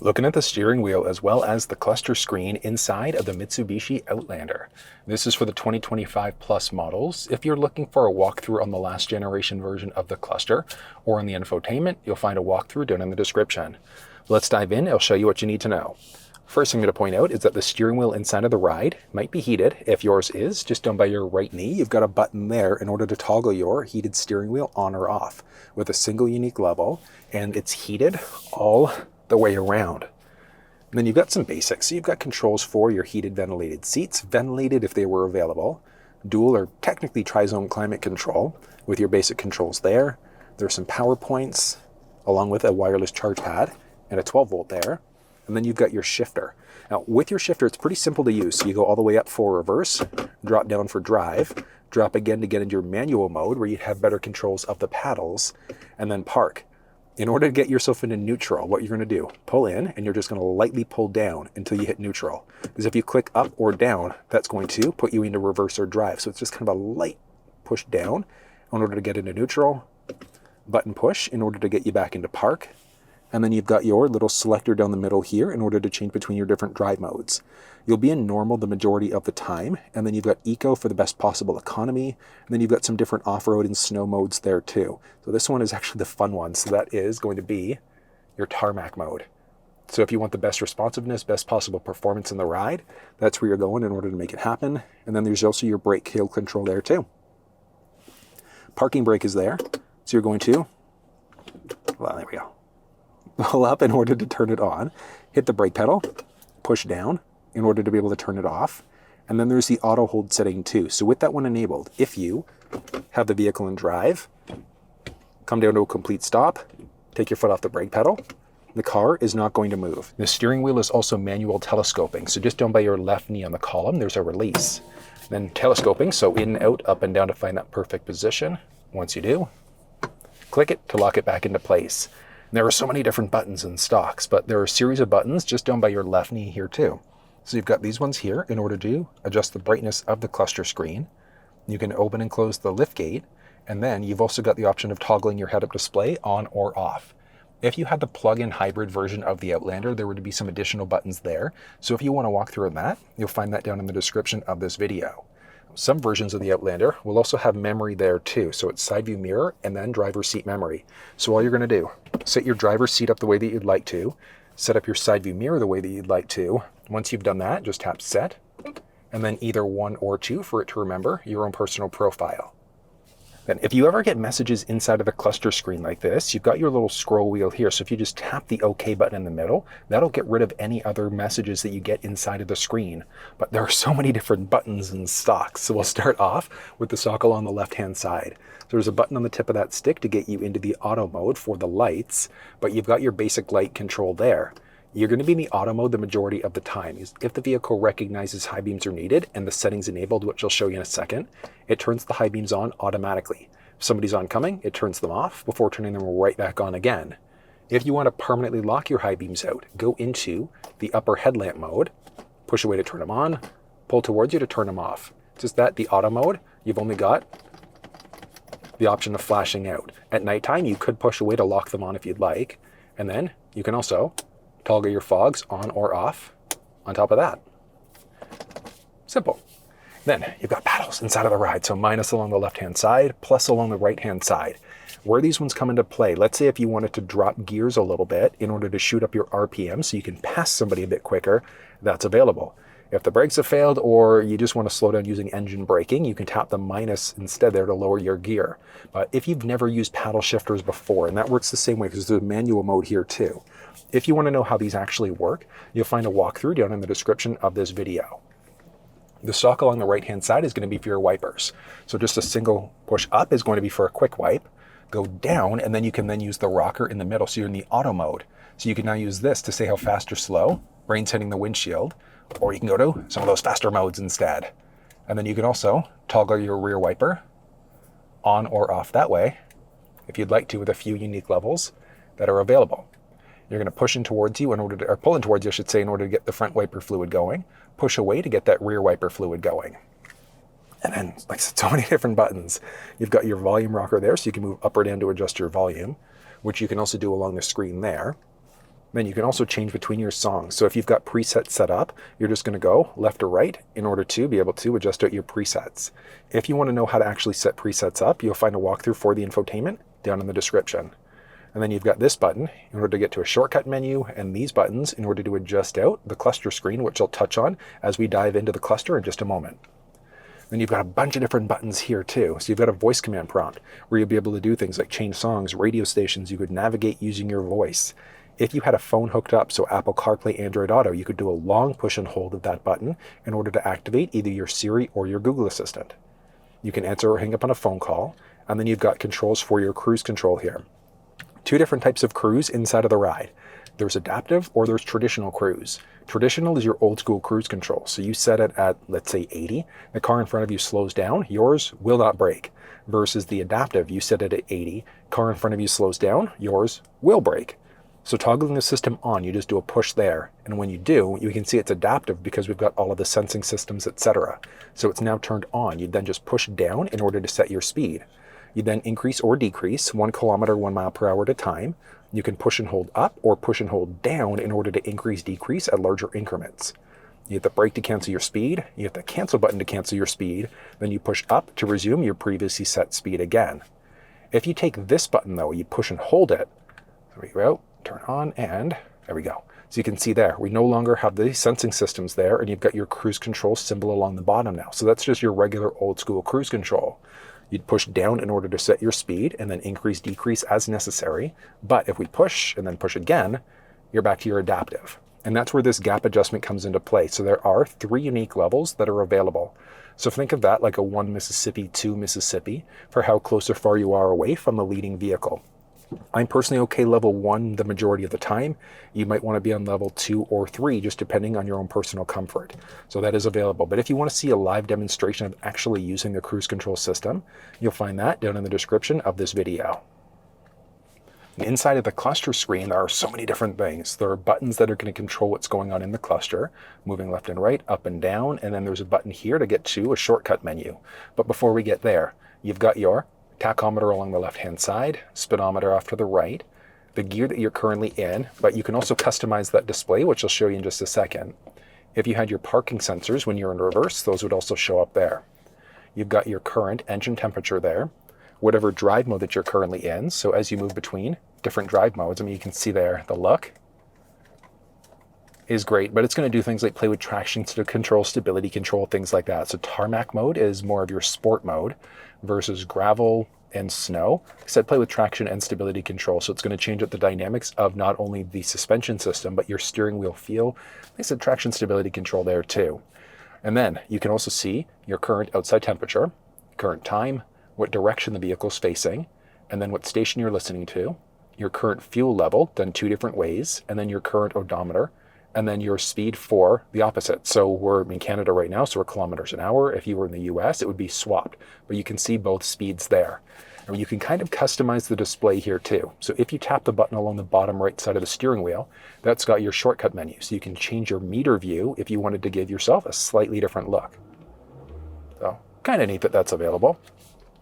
Looking at the steering wheel as well as the cluster screen inside of the Mitsubishi Outlander. This is for the 2025 plus models. If you're looking for a walkthrough on the last generation version of the cluster or on the infotainment, you'll find a walkthrough down in the description. Let's dive in. I'll show you what you need to know. First thing I'm going to point out is that the steering wheel inside of the ride might be heated. If yours is, just down by your right knee, you've got a button there in order to toggle your heated steering wheel on or off with a single unique level, and it's heated all the way around. And then you've got some basics. So you've got controls for your heated ventilated seats, ventilated if they were available, dual or technically tri-zone climate control with your basic controls there. There's some power points along with a wireless charge pad and a 12 volt there. And then you've got your shifter. Now with your shifter, it's pretty simple to use. So you go all the way up for reverse, drop down for drive, drop again to get into your manual mode where you have better controls of the paddles, and then park. In order to get yourself into neutral, what you're going to do, pull in, and you're just going to lightly pull down until you hit neutral. Because if you click up or down, that's going to put you into reverse or drive. So it's just kind of a light push down in order to get into neutral, button push in order to get you back into park. And then you've got your little selector down the middle here in order to change between your different drive modes. You'll be in normal the majority of the time, and then you've got eco for the best possible economy, and then you've got some different off-road and snow modes there too. So this one is actually the fun one, so that is going to be your tarmac mode. So if you want the best responsiveness, best possible performance in the ride, that's where you're going in order to make it happen. And then there's also your brake heel control there too. Parking brake is there, so you're going to, well, there we go. Pull up in order to turn it on, hit the brake pedal, push down in order to be able to turn it off. And then there's the auto hold setting too. So with that one enabled, if you have the vehicle in drive, come down to a complete stop, take your foot off the brake pedal, the car is not going to move. The steering wheel is also manual telescoping. So just down by your left knee on the column, there's a release. Then telescoping, so in, out, up and down to find that perfect position. Once you do, click it to lock it back into place. There are so many different buttons in Stalks, but there are a series of buttons just down by your left knee here too. So you've got these ones here in order to adjust the brightness of the cluster screen. You can open and close the lift gate, and then you've also got the option of toggling your head-up display on or off. If you had the plug-in hybrid version of the Outlander, there would be some additional buttons there. So if you want to walk through that, you'll find that down in the description of this video. Some versions of the Outlander will also have memory there too. So it's side view mirror and then driver's seat memory. So all you're going to do, set your driver's seat up the way that you'd like to, set up your side view mirror the way that you'd like to. Once you've done that, just tap set, and then either 1 or 2 for it to remember your own personal profile. Then if you ever get messages inside of the cluster screen like this, you've got your little scroll wheel here. So if you just tap the OK button in the middle, that'll get rid of any other messages that you get inside of the screen. But there are so many different buttons in Stalks. So we'll start off with the sockle on the left-hand side. So there's a button on the tip of that stick to get you into the auto mode for the lights, but you've got your basic light control there. You're going to be in the auto mode the majority of the time. If the vehicle recognizes high beams are needed and the settings enabled, which I'll show you in a second, it turns the high beams on automatically. If somebody's oncoming, it turns them off before turning them right back on again. If you want to permanently lock your high beams out, go into the upper headlamp mode, push away to turn them on, pull towards you to turn them off. It's just that the auto mode, you've only got the option of flashing out. At nighttime, you could push away to lock them on if you'd like, and then you can also toggle your fogs on or off on top of that. Simple. Then you've got paddles inside of the ride. So minus along the left-hand side, plus along the right-hand side. Where these ones come into play, let's say if you wanted to drop gears a little bit in order to shoot up your RPM so you can pass somebody a bit quicker, that's available. If the brakes have failed or you just want to slow down using engine braking, you can tap the minus instead there to lower your gear. But if you've never used paddle shifters before, and that works the same way because there's a manual mode here too. If you want to know how these actually work, you'll find a walkthrough down in the description of this video. The sockle on the right-hand side is going to be for your wipers. So just a single push up is going to be for a quick wipe. Go down, and then you can then use the rocker in the middle. So you're in the auto mode. So you can now use this to say how fast or slow, rain's hitting the windshield, or you can go to some of those faster modes instead. And then you can also toggle your rear wiper on or off that way, if you'd like to, with a few unique levels that are available. You're going to push in towards you in order to, or pull in towards you, I should say, in order to get the front wiper fluid going. Push away to get that rear wiper fluid going. And then, like I said, so many different buttons. You've got your volume rocker there, so you can move up or down to adjust your volume, which you can also do along the screen there. Then you can also change between your songs. So if you've got presets set up, you're just going to go left or right in order to be able to adjust out your presets. If you want to know how to actually set presets up, you'll find a walkthrough for the infotainment down in the description. And then you've got this button in order to get to a shortcut menu, and these buttons in order to adjust out the cluster screen, which I'll touch on as we dive into the cluster in just a moment. Then you've got a bunch of different buttons here too. So you've got a voice command prompt where you'll be able to do things like change songs, radio stations. You could navigate using your voice. If you had a phone hooked up, so Apple CarPlay, Android Auto, you could do a long push and hold of that button in order to activate either your Siri or your Google Assistant. You can answer or hang up on a phone call, and then you've got controls for your cruise control here. Two different types of cruise inside of the ride. There's adaptive or there's traditional cruise. Traditional is your old school cruise control. So you set it at, let's say 80, the car in front of you slows down, yours will not brake. Versus the adaptive, you set it at 80, car in front of you slows down, yours will brake. So toggling the system on, you just do a push there. And when you do, you can see it's adaptive because we've got all of the sensing systems, etc. So it's now turned on. You then just push down in order to set your speed. You then increase or decrease 1 kilometer, 1 mile per hour at a time. You can push and hold up or push and hold down in order to increase, decrease at larger increments. You hit the brake to cancel your speed. You hit the cancel button to cancel your speed. Then you push up to resume your previously set speed again. If you take this button though, you push and hold it. There we go. Turn on, and there we go. So you can see there, we no longer have the sensing systems there, and you've got your cruise control symbol along the bottom now. So that's just your regular old school cruise control. You'd push down in order to set your speed and then increase, decrease as necessary. But if we push and then push again, you're back to your adaptive. And that's where this gap adjustment comes into play. So there are 3 unique levels that are available. So think of that like a 1 Mississippi, 2 Mississippi for how close or far you are away from the leading vehicle. I'm personally okay level 1 the majority of the time. You might want to be on level 2 or 3, just depending on your own personal comfort. So that is available. But if you want to see a live demonstration of actually using the cruise control system, you'll find that down in the description of this video. And inside of the cluster screen, there are so many different things. There are buttons that are going to control what's going on in the cluster, moving left and right, up and down, and then there's a button here to get to a shortcut menu. But before we get there, you've got your tachometer along the left-hand side, speedometer off to the right, the gear that you're currently in, but you can also customize that display, which I'll show you in just a second. If you had your parking sensors when you're in reverse, those would also show up there. You've got your current engine temperature there, whatever drive mode that you're currently in. So as you move between different drive modes, I mean, you can see there the look is great, but it's going to do things like play with traction control, stability control, things like that. So tarmac mode is more of your sport mode versus gravel and snow. Like I said, play with traction and stability control. So it's going to change up the dynamics of not only the suspension system, but your steering wheel feel. Like I said, traction stability control there too. And then you can also see your current outside temperature, current time, what direction the vehicle's facing, and then what station you're listening to, your current fuel level done 2 different ways, and then your current odometer, and then your speed for the opposite. So we're in Canada right now, so we're kilometers an hour. If you were in the US, it would be swapped, but you can see both speeds there. And you can kind of customize the display here too. So if you tap the button along the bottom right side of the steering wheel, that's got your shortcut menu. So you can change your meter view if you wanted to give yourself a slightly different look. So kind of neat that that's available.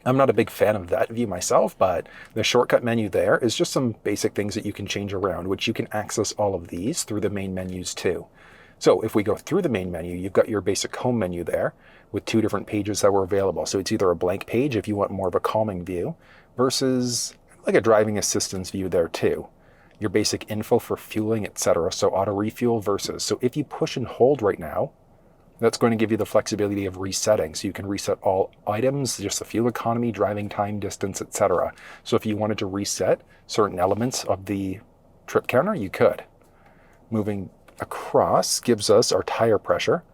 I'm not a big fan of that view myself, but the shortcut menu there is just some basic things that you can change around, which you can access all of these through the main menus too. So if we go through the main menu, you've got your basic home menu there with 2 different pages that were available. So it's either a blank page if you want more of a calming view versus like a driving assistance view there too. Your basic info for fueling, etc. So auto refuel versus. So if you push and hold right now, that's going to give you the flexibility of resetting. So you can reset all items, just the fuel economy, driving time, distance, etc. So if you wanted to reset certain elements of the trip counter, you could. Moving across gives us our tire pressure.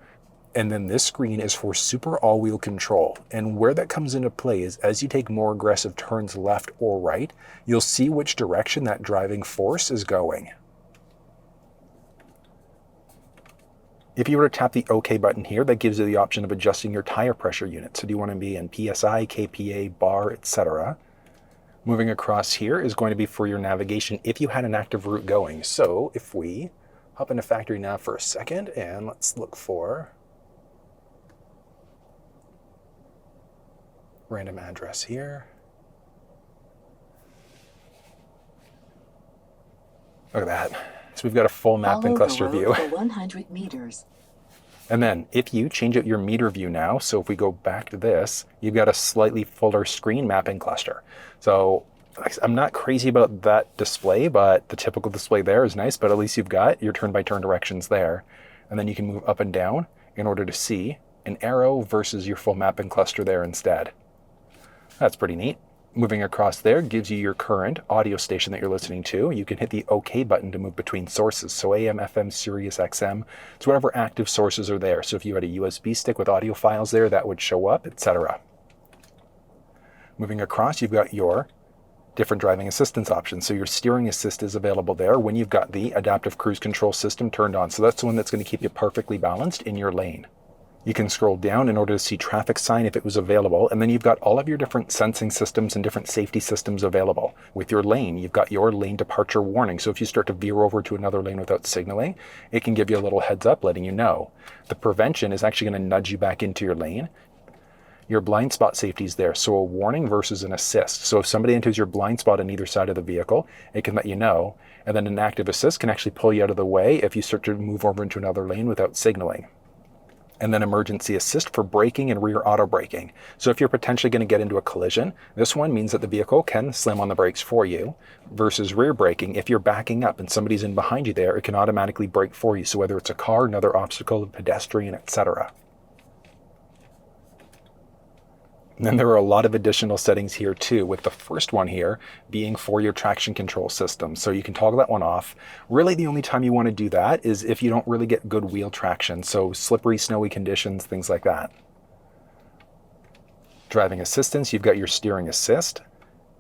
And then this screen is for super all-wheel control. And where that comes into play is as you take more aggressive turns left or right, you'll see which direction that driving force is going. If you were to tap the OK button here, that gives you the option of adjusting your tire pressure unit. So do you want to be in PSI, KPA, bar, etc. Moving across here is going to be for your navigation if you had an active route going. So if we hop into factory nav for a second and let's look for random address here. Look at that. So we've got a full map and cluster view. For 100 meters. And then if you change out your meter view now, so if we go back to this, you've got a slightly fuller screen mapping cluster. So I'm not crazy about that display, but the typical display there is nice, but at least you've got your turn-by-turn directions there. And then you can move up and down in order to see an arrow versus your full mapping cluster there instead. That's pretty neat. Moving across there gives you your current audio station that you're listening to. You can hit the OK button to move between sources. So AM, FM, Sirius XM. It's whatever active sources are there. So if you had a USB stick with audio files there, that would show up, etc. Moving across, you've got your different driving assistance options. So your steering assist is available there when you've got the adaptive cruise control system turned on. So that's the one that's going to keep you perfectly balanced in your lane. You can scroll down in order to see traffic sign if it was available, and then you've got all of your different sensing systems and different safety systems available. With your lane, you've got your lane departure warning, so if you start to veer over to another lane without signaling, it can give you a little heads up letting you know. The prevention is actually going to nudge you back into your lane. Your blind spot safety is there, so a warning versus an assist. So if somebody enters your blind spot on either side of the vehicle, it can let you know, and then an active assist can actually pull you out of the way if you start to move over into another lane without signaling. And then emergency assist for braking and rear auto braking. So if you're potentially going to get into a collision, this one means that the vehicle can slam on the brakes for you, versus rear braking. If you're backing up and somebody's in behind you there, it can automatically brake for you. So whether it's a car, another obstacle, a pedestrian, etc. And then there are a lot of additional settings here too, with the first one here being for your traction control system. So you can toggle that one off. Really the only time you want to do that is if you don't really get good wheel traction. So slippery, snowy conditions, things like that. Driving assistance, you've got your steering assist,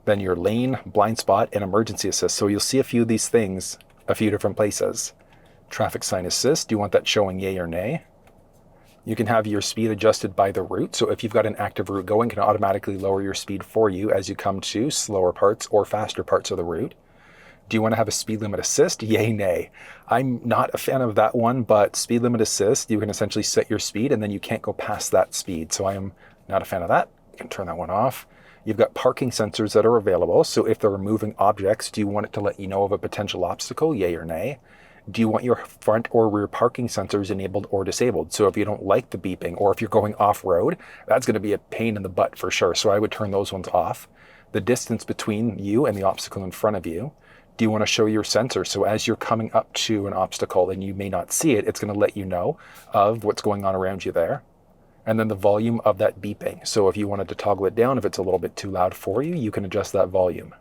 then your lane, blind spot, and emergency assist. So you'll see a few of these things a few different places. Traffic sign assist, do you want that showing yay or nay? You can have your speed adjusted by the route. So if you've got an active route going, it can automatically lower your speed for you as you come to slower parts or faster parts of the route. Do you want to have a speed limit assist? Yay, nay. I'm not a fan of that one, but speed limit assist, you can essentially set your speed and then you can't go past that speed. So I am not a fan of that. You can turn that one off. You've got parking sensors that are available. So if there are moving objects, do you want it to let you know of a potential obstacle? Yay or nay. Do you want your front or rear parking sensors enabled or disabled? So if you don't like the beeping, or if you're going off-road, that's going to be a pain in the butt for sure. So I would turn those ones off. The distance between you and the obstacle in front of you. Do you want to show your sensor? So as you're coming up to an obstacle and you may not see it, it's going to let you know of what's going on around you there. And then the volume of that beeping. So if you wanted to toggle it down, if it's a little bit too loud for you, you can adjust that volume.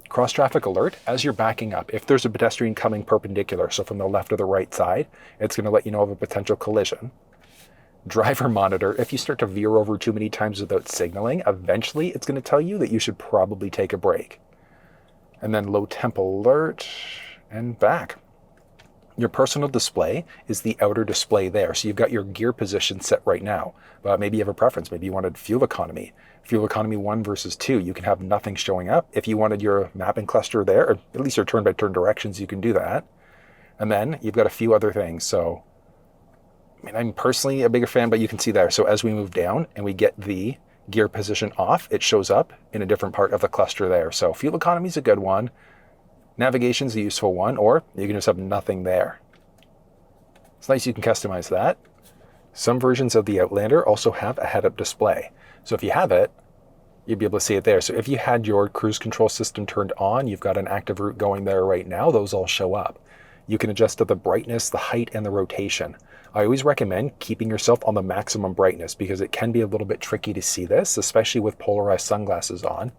Cross traffic alert, as you're backing up, if there's a pedestrian coming perpendicular, so from the left or the right side, it's going to let you know of a potential collision. Driver monitor, if you start to veer over too many times without signaling, eventually it's going to tell you that you should probably take a break. And then low temp alert, and back. Your personal display is the outer display there. So you've got your gear position set right now. But maybe you have a preference. Maybe you wanted fuel economy 1 versus 2. You can have nothing showing up. If you wanted your mapping cluster there, or at least your turn-by-turn directions, you can do that. And then you've got a few other things. So, I mean, I'm personally a bigger fan, but you can see there. So as we move down and we get the gear position off, it shows up in a different part of the cluster there. So fuel economy is a good one. Navigation is a useful one, or you can just have nothing there. It's nice you can customize that. Some versions of the Outlander also have a head-up display. So if you have it, you'd be able to see it there. So if you had your cruise control system turned on, you've got an active route going there right now, those all show up. You can adjust the brightness, the height, and the rotation. I always recommend keeping yourself on the maximum brightness because it can be a little bit tricky to see this, especially with polarized sunglasses on.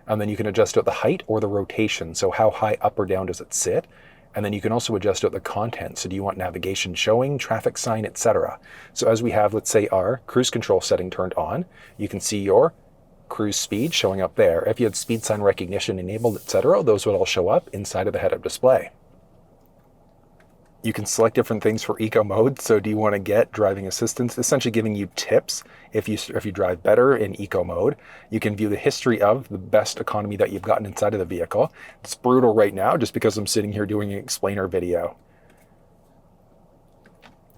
And then you can adjust out the height or the rotation. So how high up or down does it sit? And then you can also adjust out the content. So do you want navigation showing, traffic sign, etc.? So as we have, let's say, our cruise control setting turned on, you can see your cruise speed showing up there. If you had speed sign recognition enabled, etc., those would all show up inside of the head-up display. You can select different things for eco mode. So do you want to get driving assistance, essentially giving you tips if you drive better in eco mode. You can view the history of the best economy that you've gotten inside of the vehicle. It's brutal right now just because I'm sitting here doing an explainer video.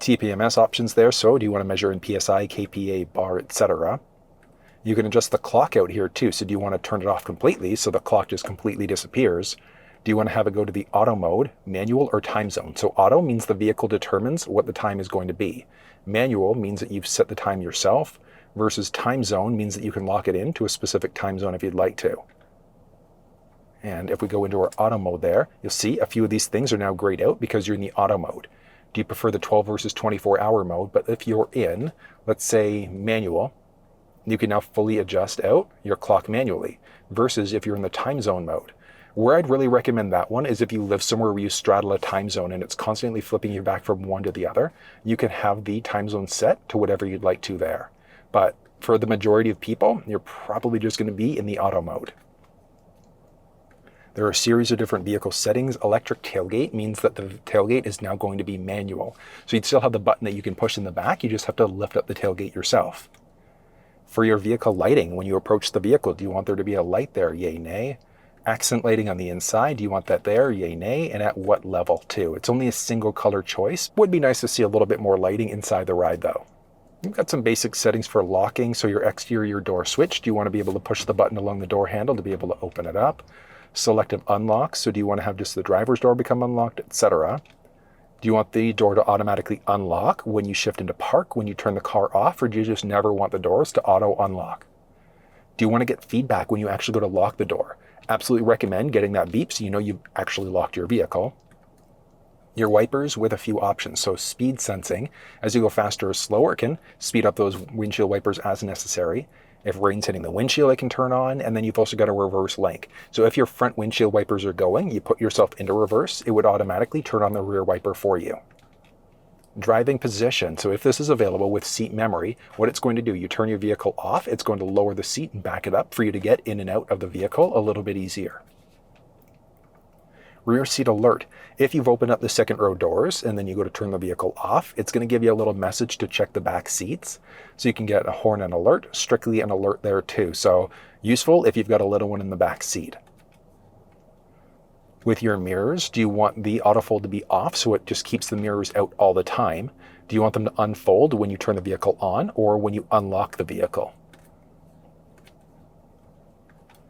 TPMS options there. So do you want to measure in PSI, kPa, bar, etc.? You can adjust the clock out here too. So do you want to turn it off completely so the clock just completely disappears? Do you want to have it go to the auto mode, manual, or time zone? So auto means the vehicle determines what the time is going to be. Manual means that you've set the time yourself, versus time zone means that you can lock it in to a specific time zone if you'd like to. And if we go into our auto mode there, you'll see a few of these things are now grayed out because you're in the auto mode. Do you prefer the 12 versus 24-hour mode? But if you're in, let's say, manual, you can now fully adjust out your clock manually, versus if you're in the time zone mode. Where I'd really recommend that one is if you live somewhere where you straddle a time zone and it's constantly flipping you back from one to the other, you can have the time zone set to whatever you'd like to there. But for the majority of people, you're probably just going to be in the auto mode. There are a series of different vehicle settings. Electric tailgate means that the tailgate is now going to be manual. So you'd still have the button that you can push in the back, you just have to lift up the tailgate yourself. For your vehicle lighting, when you approach the vehicle, do you want there to be a light there? Yay, nay. Accent lighting on the inside, do you want that there? Yay, nay. And at what level too? It's only a single color choice. Would be nice to see a little bit more lighting inside the ride though. You've got some basic settings for locking. So your exterior door switch, do you want to be able to push the button along the door handle to be able to open it up? Selective unlock, so do you want to have just the driver's door become unlocked, etc. Do you want the door to automatically unlock when you shift into park, when you turn the car off, or do you just never want the doors to auto unlock? Do you want to get feedback when you actually go to lock the door? Absolutely recommend getting that beep so you know you've actually locked your vehicle. Your wipers with a few options. So speed sensing, as you go faster or slower, it can speed up those windshield wipers as necessary. If rain's hitting the windshield, it can turn on, and then you've also got a reverse link. So if your front windshield wipers are going, you put yourself into reverse, it would automatically turn on the rear wiper for you. Driving position. So if this is available with seat memory, what it's going to do, you turn your vehicle off, it's going to lower the seat and back it up for you to get in and out of the vehicle a little bit easier. Rear seat alert. If you've opened up the second row doors and then you go to turn the vehicle off, it's going to give you a little message to check the back seats. So you can get a horn and alert, strictly an alert there too. So useful if you've got a little one in the back seat. With your mirrors, do you want the autofold to be off so it just keeps the mirrors out all the time? Do you want them to unfold when you turn the vehicle on or when you unlock the vehicle?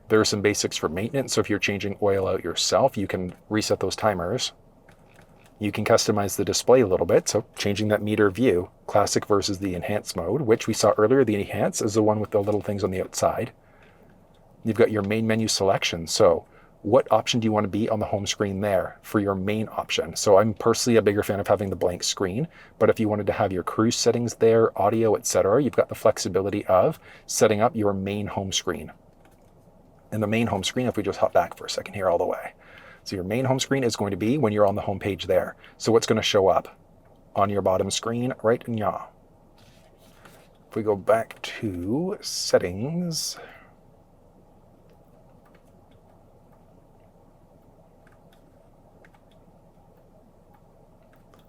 There are some basics for maintenance, so if you're changing oil out yourself, you can reset those timers. You can customize the display a little bit, so changing that meter view, classic versus the enhanced mode, which we saw earlier. The enhanced is the one with the little things on the outside. You've got your main menu selection, so what option do you want to be on the home screen there for your main option? So I'm personally a bigger fan of having the blank screen, but if you wanted to have your cruise settings there, audio, etc., you've got the flexibility of setting up your main home screen. And the main home screen, if we just hop back for a second here all the way. So your main home screen is going to be when you're on the home page there. So what's going to show up on your bottom screen right now? If we go back to settings,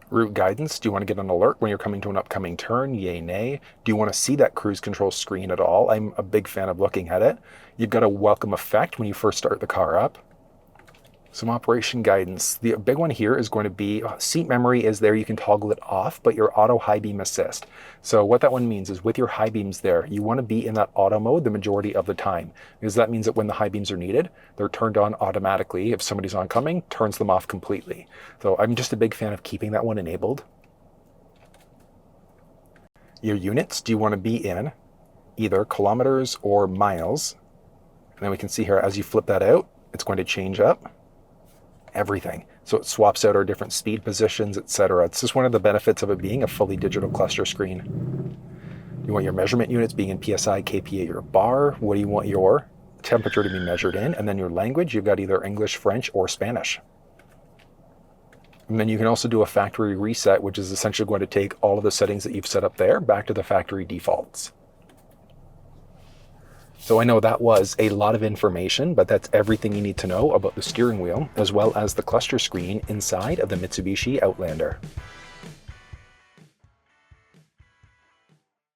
route guidance, do you want to get an alert when you're coming to an upcoming turn? Yay, nay. Do you want to see that cruise control screen at all? I'm a big fan of looking at it. You've got a welcome effect when you first start the car up. Some operation guidance. The big one here is going to be seat memory is there. You can toggle it off, but your auto high beam assist. So what that one means is with your high beams there, you want to be in that auto mode the majority of the time, because that means that when the high beams are needed, they're turned on automatically. If somebody's oncoming, turns them off completely. So I'm just a big fan of keeping that one enabled. Your units, do you want to be in either kilometers or miles? And then we can see here, as you flip that out, it's going to change up everything. So it swaps out our different speed positions, etc. It's just one of the benefits of it being a fully digital cluster screen. You want your measurement units being in PSI, kPa, or bar. What do you want your temperature to be measured in? And then your language, you've got either English, French, or Spanish. And then you can also do a factory reset, which is essentially going to take all of the settings that you've set up there back to the factory defaults. So I know that was a lot of information, but that's everything you need to know about the steering wheel, as well as the cluster screen inside of the Mitsubishi Outlander.